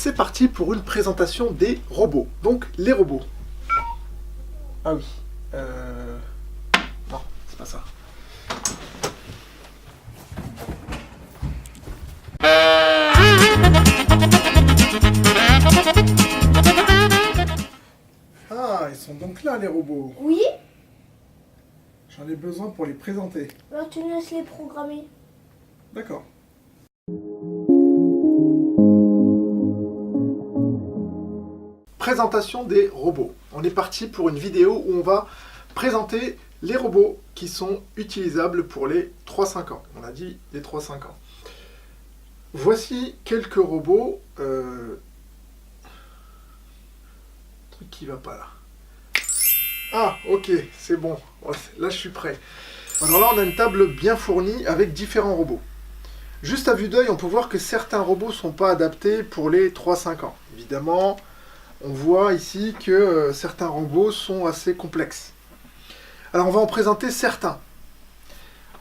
c'est parti pour une présentation des robots. Donc, les robots. Ah oui. Non, c'est pas ça. Ah, ils sont donc là, les robots. Oui. J'en ai besoin pour les présenter. Alors tu nous laisses les programmer. D'accord. Présentation des robots. On est parti pour une vidéo où on va présenter les robots qui sont utilisables pour les 3-5 ans. On a dit les 3-5 ans. Voici quelques robots. Truc qui va pas là. Ah, ok, c'est bon. Là, je suis prêt. Alors là, on a une table bien fournie avec différents robots. Juste à vue d'œil, on peut voir que certains robots ne sont pas adaptés pour les 3-5 ans. Évidemment, on voit ici que certains robots sont assez complexes. Alors, on va en présenter certains.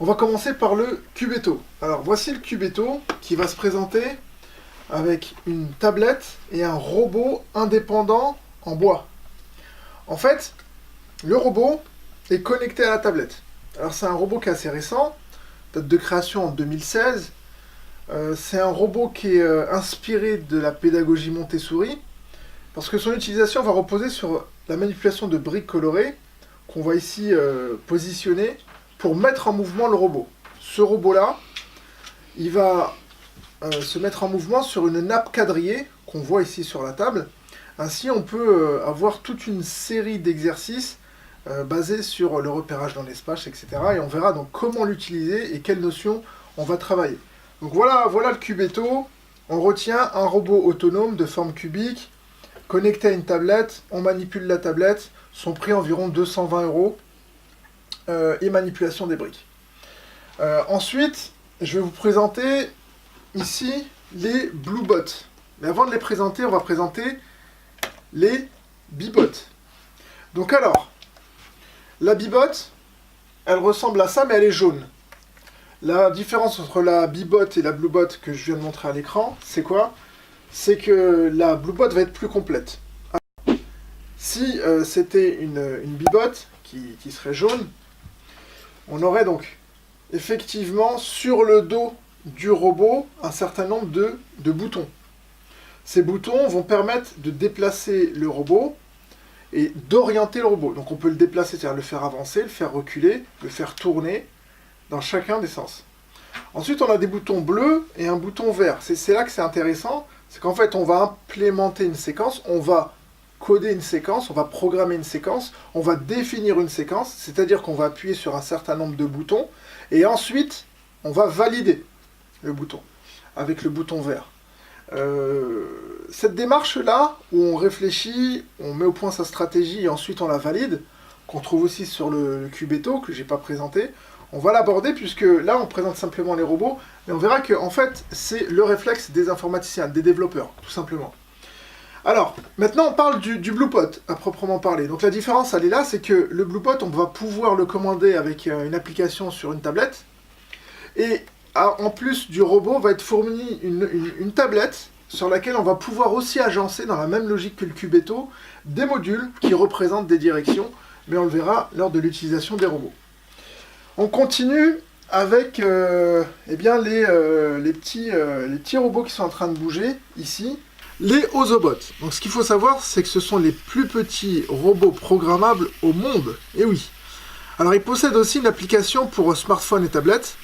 On va commencer par le Cubetto. Alors, voici le Cubetto qui va se présenter avec une tablette et un robot indépendant en bois. En fait, le robot est connecté à la tablette. Alors, c'est un robot qui est assez récent, date de création en 2016. C'est un robot qui est inspiré de la pédagogie Montessori, parce que son utilisation va reposer sur la manipulation de briques colorées, qu'on voit ici positionnées, pour mettre en mouvement le robot. Ce robot-là, il va se mettre en mouvement sur une nappe quadrillée, qu'on voit ici sur la table. Ainsi, on peut avoir toute une série d'exercices basés sur le repérage dans l'espace, etc. Et on verra donc comment l'utiliser et quelles notions on va travailler. Donc voilà le Cubetto. On retient un robot autonome de forme cubique, connecté à une tablette. On manipule la tablette. Son prix environ 220 € et manipulation des briques. Ensuite, je vais vous présenter ici les Bluebots. Mais avant de les présenter, on va présenter les Beebot. Donc alors, la Beebot, elle ressemble à ça, mais elle est jaune. La différence entre la Beebot et la Bluebot que je viens de montrer à l'écran, c'est quoi? C'est que la Bluebot va être plus complète. Si c'était une Beebot qui serait jaune, on aurait donc effectivement sur le dos du robot un certain nombre de boutons. Ces boutons vont permettre de déplacer le robot et d'orienter le robot. Donc on peut le déplacer, c'est-à-dire le faire avancer, le faire reculer, le faire tourner dans chacun des sens. Ensuite, on a des boutons bleus et un bouton vert. C'est là que c'est intéressant, c'est qu'en fait, on va implémenter une séquence, on va coder une séquence, on va programmer une séquence, on va définir une séquence, c'est-à-dire qu'on va appuyer sur un certain nombre de boutons, et ensuite, on va valider le bouton, avec le bouton vert. Cette démarche-là, où on réfléchit, on met au point sa stratégie, et ensuite on la valide, qu'on trouve aussi sur le Cubetto, que je n'ai pas présenté, on va l'aborder, puisque là, on présente simplement les robots, mais on verra que, en fait, c'est le réflexe des informaticiens, des développeurs, tout simplement. Alors, maintenant on parle du Bluebot, à proprement parler. Donc la différence, elle est là, c'est que le Bluebot, on va pouvoir le commander avec une application sur une tablette. Et en plus du robot, va être fournie une tablette sur laquelle on va pouvoir aussi agencer, dans la même logique que le Cubetto, des modules qui représentent des directions, mais on le verra lors de l'utilisation des robots. On continue avec eh bien les petits robots qui sont en train de bouger, ici. Les Ozobots. Donc ce qu'il faut savoir, c'est que ce sont les plus petits robots programmables au monde. Et oui. Alors ils possèdent aussi une application pour smartphone et tablette.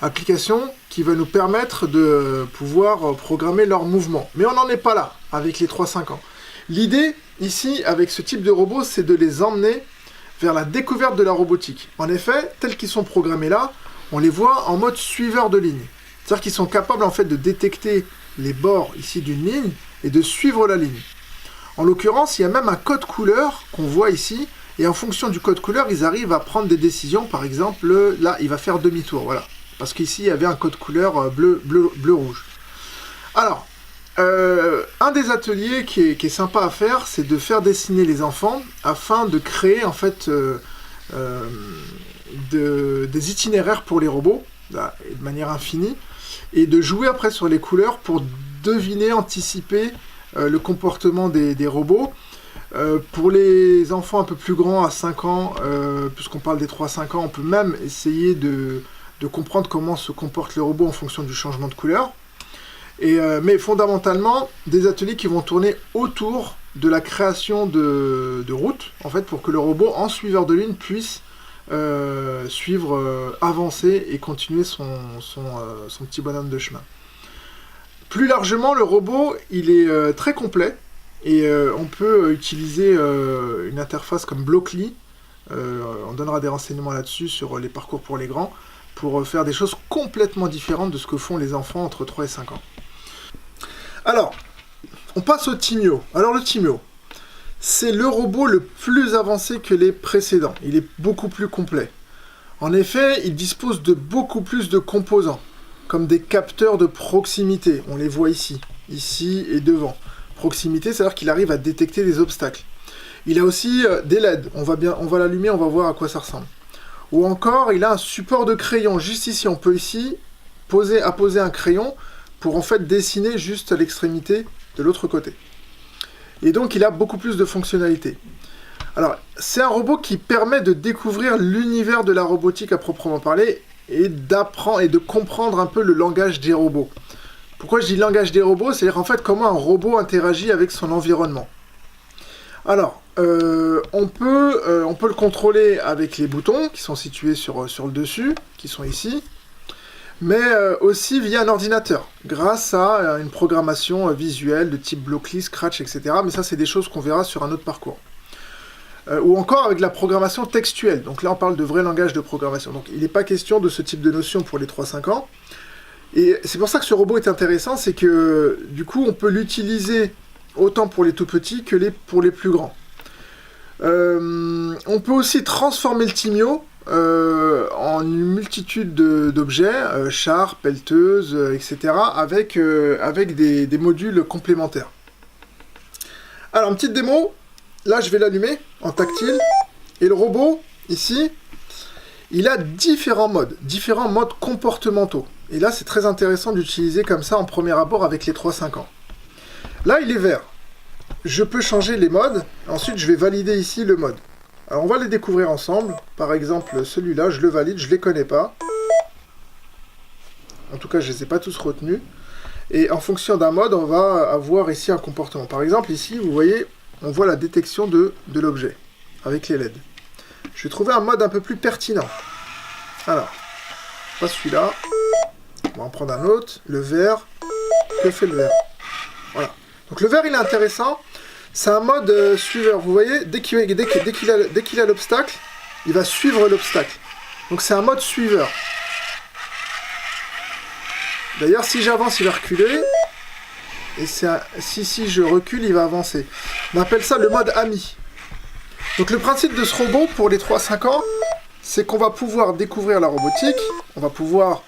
Application qui va nous permettre de pouvoir programmer leurs mouvements. Mais on n'en est pas là avec les 3-5 ans. L'idée ici avec ce type de robot, c'est de les emmener vers la découverte de la robotique. En effet, tels qu'ils sont programmés là, on les voit en mode suiveur de ligne. C'est-à-dire qu'ils sont capables en fait de détecter les bords ici d'une ligne et de suivre la ligne. En l'occurrence, il y a même un code couleur qu'on voit ici, et en fonction du code couleur, ils arrivent à prendre des décisions. Par exemple, là, il va faire demi-tour, voilà. Parce qu'ici, il y avait un code couleur bleu-rouge. Alors, un des ateliers qui est sympa à faire, c'est de faire dessiner les enfants afin de créer en fait des itinéraires pour les robots, de manière infinie, et de jouer après sur les couleurs pour deviner, anticiper le comportement des robots. Pour les enfants un peu plus grands, à 5 ans, puisqu'on parle des 3-5 ans, on peut même essayer de comprendre comment se comporte le robot en fonction du changement de couleur. Mais fondamentalement, des ateliers qui vont tourner autour de la création de routes, en fait, pour que le robot, en suiveur de ligne, puisse suivre, avancer et continuer son petit bonhomme de chemin. Plus largement, le robot, il est très complet. Et on peut utiliser une interface comme Blockly, on donnera des renseignements là-dessus sur les parcours pour les grands, pour faire des choses complètement différentes de ce que font les enfants entre 3 et 5 ans. Alors, on passe au Timio. Alors le Timio, c'est le robot le plus avancé que les précédents, il est beaucoup plus complet. En effet, il dispose de beaucoup plus de composants, comme des capteurs de proximité, on les voit ici et devant. Proximité, c'est-à-dire qu'il arrive à détecter des obstacles. Il a aussi des LED, on va l'allumer, on va voir à quoi ça ressemble. Ou encore, il a un support de crayon, juste ici, on peut ici poser un crayon pour en fait dessiner juste à l'extrémité de l'autre côté. Et donc, il a beaucoup plus de fonctionnalités. Alors, c'est un robot qui permet de découvrir l'univers de la robotique à proprement parler et d'apprendre et de comprendre un peu le langage des robots. Pourquoi je dis langage des robots? C'est-à-dire en fait comment un robot interagit avec son environnement. Alors, on peut le contrôler avec les boutons qui sont situés sur le dessus, qui sont ici, mais aussi via un ordinateur, grâce à une programmation visuelle de type Blockly, Scratch, etc. Mais ça, c'est des choses qu'on verra sur un autre parcours. Ou encore avec la programmation textuelle. Donc là, on parle de vrai langage de programmation. Donc il n'est pas question de ce type de notion pour les 3-5 ans. Et c'est pour ça que ce robot est intéressant, c'est que du coup on peut l'utiliser autant pour les tout petits que pour les plus grands. On peut aussi transformer le Timio en une multitude d'objets, chars, pelleteuses, etc. avec des modules complémentaires. Alors une petite démo, là je vais l'allumer en tactile, et le robot, ici, il a différents modes comportementaux. Et là, c'est très intéressant d'utiliser comme ça en premier abord avec les 3-5 ans. Là, il est vert. Je peux changer les modes. Ensuite, je vais valider ici le mode. Alors, on va les découvrir ensemble. Par exemple, celui-là, je le valide, je ne les connais pas. En tout cas, je ne les ai pas tous retenus. Et en fonction d'un mode, on va avoir ici un comportement. Par exemple, ici, vous voyez, on voit la détection de l'objet avec les LED. Je vais trouver un mode un peu plus pertinent. Alors, pas celui-là. On va en prendre un autre, le vert. Que fait le vert? Voilà. Donc le vert, il est intéressant. C'est un mode suiveur. Vous voyez, dès qu'il a l'obstacle, il va suivre l'obstacle. Donc c'est un mode suiveur. D'ailleurs, si j'avance, il va reculer. Et si je recule, il va avancer. On appelle ça le mode ami. Donc le principe de ce robot, pour les 3-5 ans, c'est qu'on va pouvoir découvrir la robotique, on va pouvoir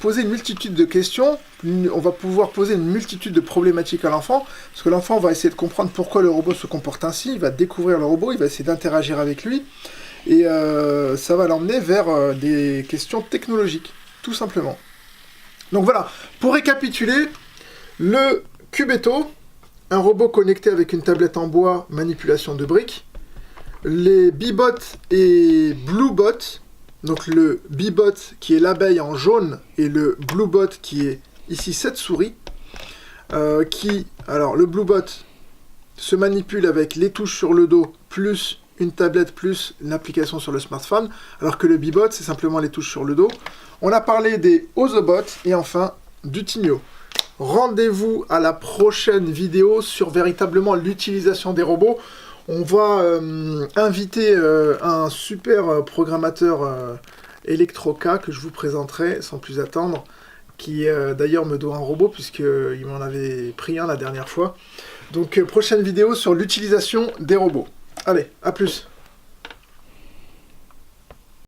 poser une multitude de questions, on va pouvoir poser une multitude de problématiques à l'enfant, parce que l'enfant va essayer de comprendre pourquoi le robot se comporte ainsi, il va découvrir le robot, il va essayer d'interagir avec lui, et ça va l'emmener vers des questions technologiques, tout simplement. Donc voilà, pour récapituler, le Cubetto, un robot connecté avec une tablette en bois, manipulation de briques, les Bee-Bot et Blue-Bot, donc le Bee-Bot qui est l'abeille en jaune et le Blue-Bot qui est ici cette souris, alors le Blue-Bot se manipule avec les touches sur le dos plus une tablette plus une application sur le smartphone, alors que le Bee-Bot c'est simplement les touches sur le dos. On a parlé des Ozobots et enfin du Timio. Rendez-vous à la prochaine vidéo sur véritablement l'utilisation des robots. On va inviter un super programmateur Electroca que je vous présenterai sans plus attendre, qui d'ailleurs me doit un robot puisqu'il m'en avait pris un la dernière fois. Donc prochaine vidéo sur l'utilisation des robots. Allez, à plus!